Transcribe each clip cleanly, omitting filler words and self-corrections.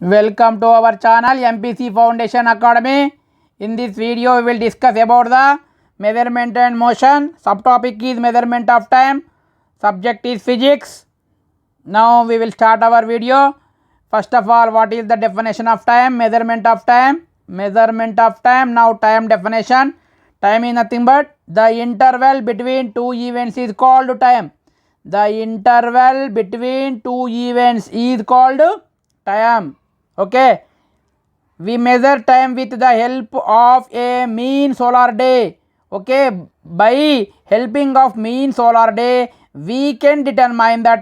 Welcome to our channel MPC Foundation Academy. In this video we will discuss about the measurement and motion. Subtopic is measurement of time. Subject is physics. Now we will start our video. First of all, what is the definition of time? Measurement of time. Measurement of time. Now time definition. Time is nothing but the interval between two events is called time. The interval between two events is called time. Okay, we measure time with the help of a mean solar day. Okay, by helping of mean solar day we can determine the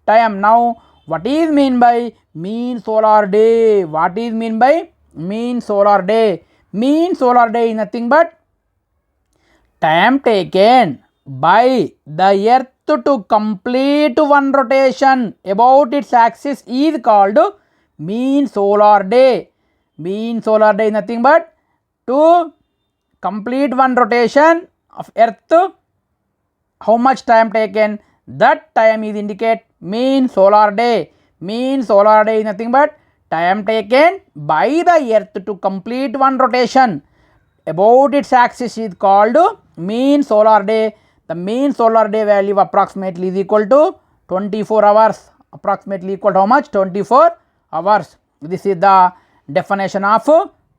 time. Now what is mean by mean solar day? What is mean by mean solar day? Mean solar day is nothing but time taken by the earth to complete one rotation about its axis is called mean solar day. Mean solar day is nothing but to complete one rotation of earth, how much time taken, that time is indicate mean solar day. Mean solar day is nothing but time taken by the earth to complete one rotation about its axis is called mean solar day. The mean solar day value approximately is equal to 24 hours. Approximately equal to how much? 24 hours. This is the definition of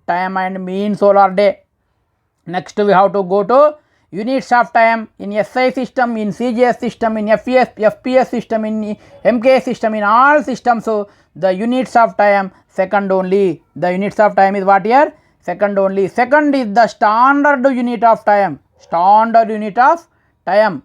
time and mean solar day. Next we have to go to units of time in SI system, in CGS system, in FPS system, in MK system, in all systems. So the units of time second only. The units of time is what here? Second only. Second is the standard unit of time. Standard unit of time.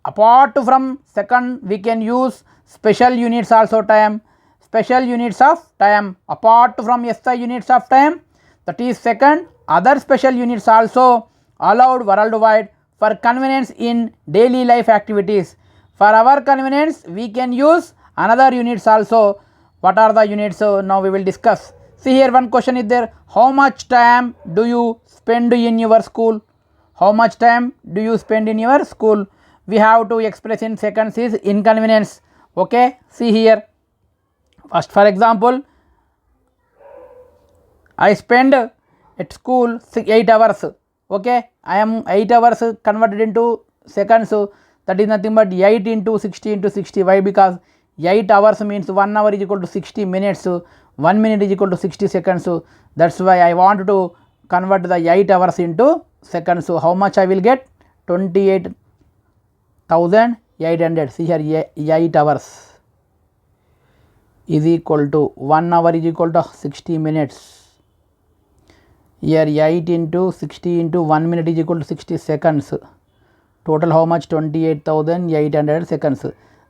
Apart from second we can use special units also time. Special units of time apart from SI units of time, that is second. Other special units also allowed worldwide for convenience in daily life activities. For our convenience we can use another units also. What are the units? Now we will discuss. See here, one question is there. How much time do you spend in your school? How much time do you spend in your school? We have to express in seconds is inconvenience. Okay, see here. First, for example, I spend at school 8 hours. Okay, I am 8 hours converted into seconds. So that is nothing but 8 into 60 into 60. Why? Because 8 hours means 1 hour is equal to 60 minutes. 1 minute is equal to 60 seconds. So that's why I want to convert the 8 hours into seconds. So how much I will get? 28,800. See here, 8 hours is equal to 1 hour is equal to 60 minutes. Here 8 into 60 into 1 minute is equal to 60 seconds. Total how much? 28,800 seconds.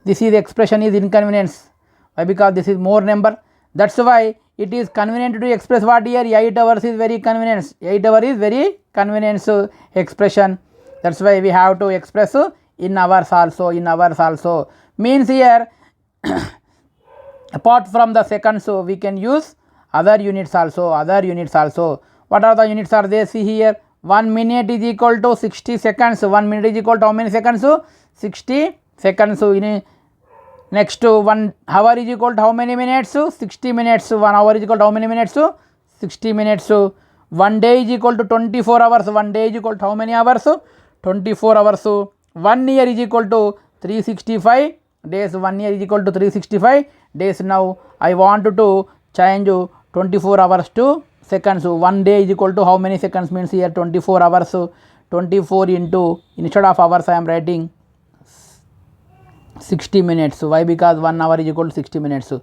This is expression is inconvenience. Why? Because this is more number. That's why it is convenient to express what here? 8 hours is very convenience. 8 hours is very convenience expression. That's why we have to express in hours also. In hours also means here apart from the seconds we can use other units also. Other units also. What are the units are there? See here, 1 minute is equal to 60 seconds. 1 minute is equal to how many seconds? 60 seconds. In next 1 hour is equal to how many minutes? 60 minutes. 1 hour is equal to how many minutes? 60 minutes. 1 day is equal to 24 hours. 1 day is equal to how many hours? 24 hours. 1 year is equal to 365 days. 1 year is equal to 365 days. Now I want to change 24 hours to seconds. 1 day is equal to how many seconds means here? 24 hours. 24 into, instead of hours I am writing 60 minutes. Why? Because 1 hour is equal to 60 minutes.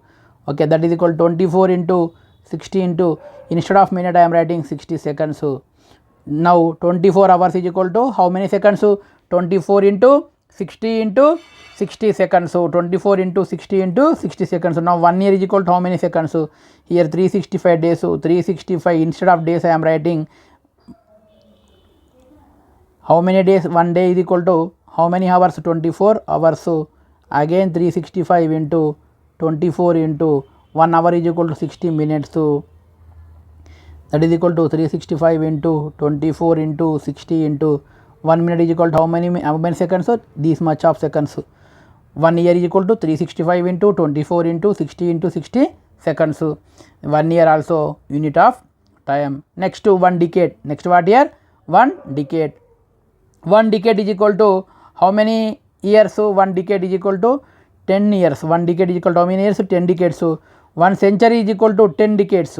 Okay, that is equal to 24 into 60 into, instead of minute I am writing 60 seconds. Now 24 hours is equal to how many seconds? 24 into 60 into 60 seconds. So 24 into 60 into 60 seconds. Now 1 year is equal to how many seconds? Here 365 days. So 365 instead of days I am writing how many days? 1 day is equal to how many hours? 24 hours. So again 365 into 24 into 1 hour is equal to 60 minutes. So that is equal to 365 into 24 into 60 into 1 minute is equal to how many seconds? So this much of seconds. 1 year is equal to 365 into 24 into 60 into 60 seconds. 1 year also unit of time. Next 1 decade. Next what year? 1 decade. 1 decade is equal to how many years? 1 decade is equal to 10 years. 1 decade is equal to how many years? 10 decades. 1 century is equal to 10 decades.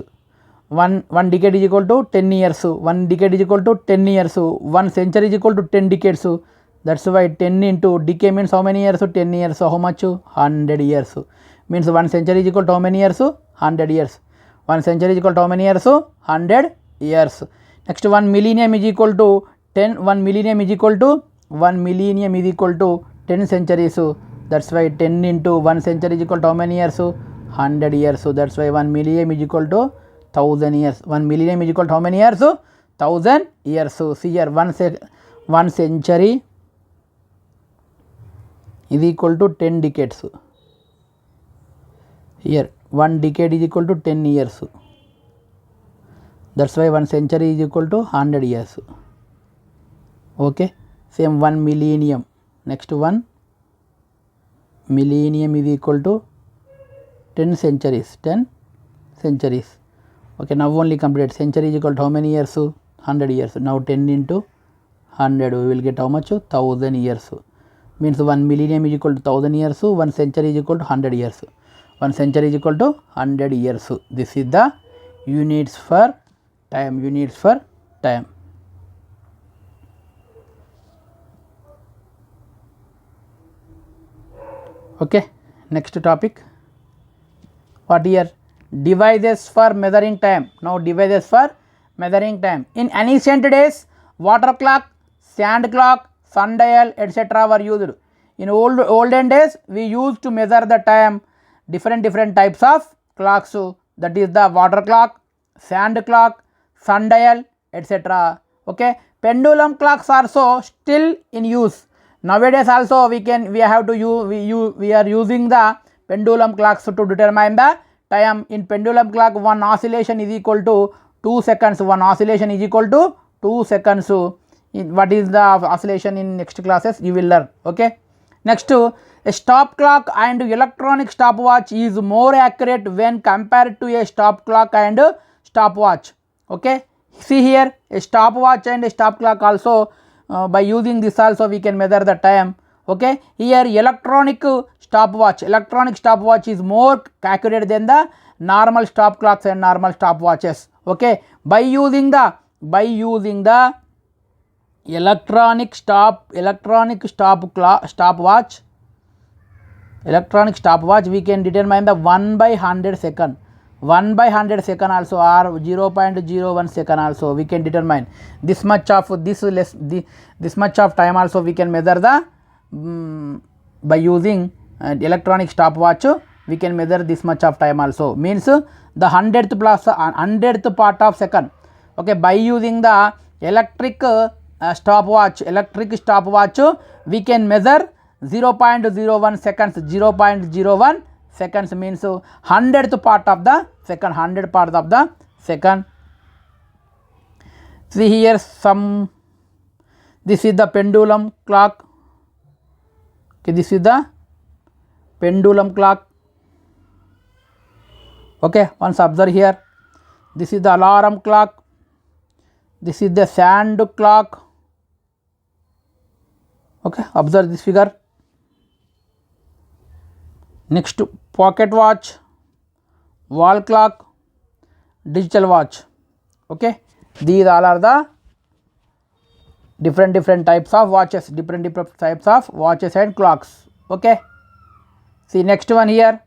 1 decade is equal to 10 years. 1 decade is equal to 10 years. 1 century is equal to 10 decades. That's why 10 into decade means how many years? 10 years. So how much? 100 years. Means 1 century is equal to how many years? 100 years. 1 century is equal to how many years? 100 years. Next 1 millennium is equal to 10. 1 millennium is equal to 1 millennium is equal to 10 centuries. That's why 10 into 1 century is equal to how many years? 100 years. So that's why 1 millennium is equal to 1000 years. 1 millennium is equal to how many years? 1000 years. So see here 1 century is equal to 10 decades. Here 1 decade is equal to 10 years. That's why 1 century is equal to 100 years. Okay. Same 1 millennium. Next 1 millennium is equal to 10 centuries. 10 centuries. Okay, now only complete. Century is equal to how many years? 100 years. Now 10 into 100 we will get how much? 1000 years. Means 1 millennium is equal to 1000 years. 1 century is equal to 100 years. 1 century is equal to 100 years. This is the units for time. Units for time. Okay, next topic. What here? Devices for measuring time. Now devices for measuring time. In ancient days, water clock, sand clock, sundial, etc. were used. In olden days, we used to measure the time different types of clocks. That is the water clock, sand clock, sundial, etc. Okay, pendulum clocks are also still in use. Nowadays also we are using the pendulum clocks to determine the time. In pendulum clock, one oscillation is equal to 2 seconds. One oscillation is equal to 2 seconds. What is the oscillation in next classes you will learn. Okay. Next, a stop clock and electronic stopwatch is more accurate when compared to a stop clock and stopwatch. Okay. See here, a stopwatch and a stop clock also by using this also we can measure the time. Okay. Here electronic stopwatch is more accurate than the normal stop clocks and normal stopwatches. Okay. By using the electronic stopwatch we can determine the 1/100 second. 1/100 second also or 0.01 second also we can determine this much of this much of time also we can measure the by using electronic stopwatch we can measure this much of time also. Means the 100th plus 100th part of second. Okay, by using the electric stopwatch we can measure 0.01 seconds. 0.01 seconds means 100th part of the second. 100 part of the second. See here this is the pendulum clock. Okay, this is the pendulum clock. Okay, once observe here. This is the alarm clock. This is the sand clock. Okay, observe this figure. Next, pocket watch, wall clock, digital watch. Okay, these all are the different types of watches, different types of watches and clocks. Okay, see next one here.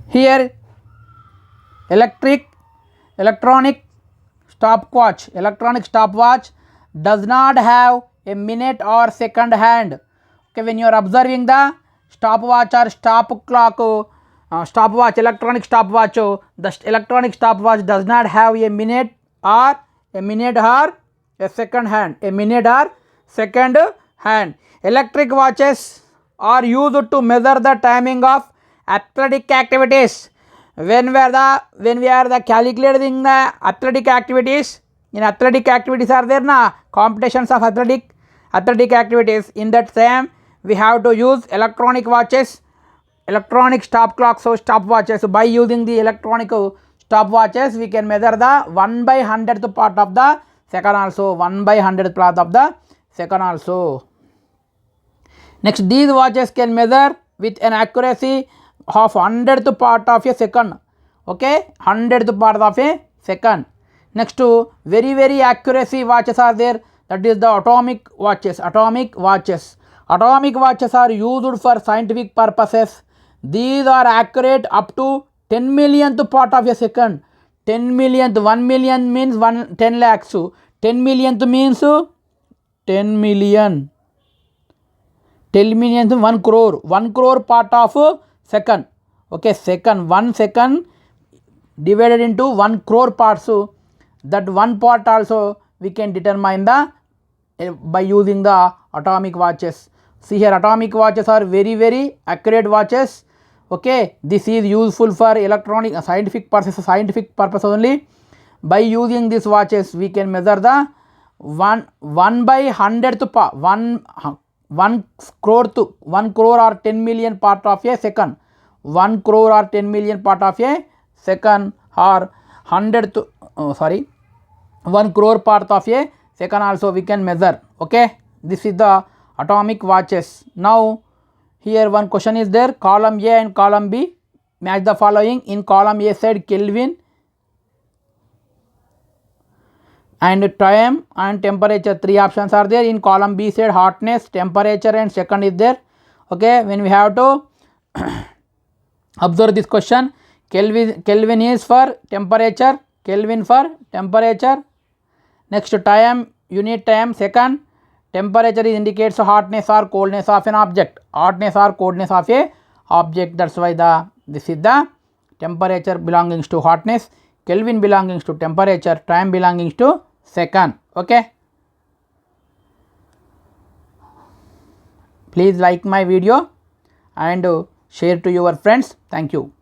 Here electronic stopwatch does not have a minute or second hand. Okay, when you are observing the stopwatch or electronic stopwatch, the electronic stopwatch does not have a minute or a second hand. Electric watches are used to measure the timing of athletic activities. When we are calculating the athletic activities, in athletic activities are there na competitions of athletic activities. In that same we have to use electronic watches, electronic stop clocks or stopwatches. So by using the electronic stopwatches we can measure the 1 by 100th part of the second also, 1 by 100th part of the second also. Next, these watches can measure with an accuracy of 100th part of a second. Okay, 100th part of a second. Next to very accuracy watches are there, that is the atomic watches. Atomic watches are used for scientific purposes. These are accurate up to 10 millionth part of a second. 10 millionth, 1 million means 10 lakhs. 10 millionth means 10 million. 10 millionth 1 crore. 1 crore part of second. Okay, second, 1 second divided into 1 crore parts. That one part also we can determine the by using the atomic watches. See here, atomic watches are very accurate watches. Okay, this is useful for electronic scientific purpose only. By using these watches we can measure the 1 by 100th part, 1 crore or 10 million part of a second. 1 crore or 10 million part of a second, or 1 crore part of a second also we can measure. Okay, this is the atomic watches. Now here one question is there, column A and column B, match the following. In column A said Kelvin and time and temperature, 3 options are there. In column B said hotness, temperature and second is there. Okay, when we have to observe this question, Kelvin is for temperature, Kelvin for temperature. Next, time, unit time, second. Temperature indicates hotness or coldness of an object. Hotness or coldness of a object. That's why this is the temperature belonging to hotness, Kelvin belonging to temperature, time belonging to second. Okay. Please like my video and share to your friends. Thank you.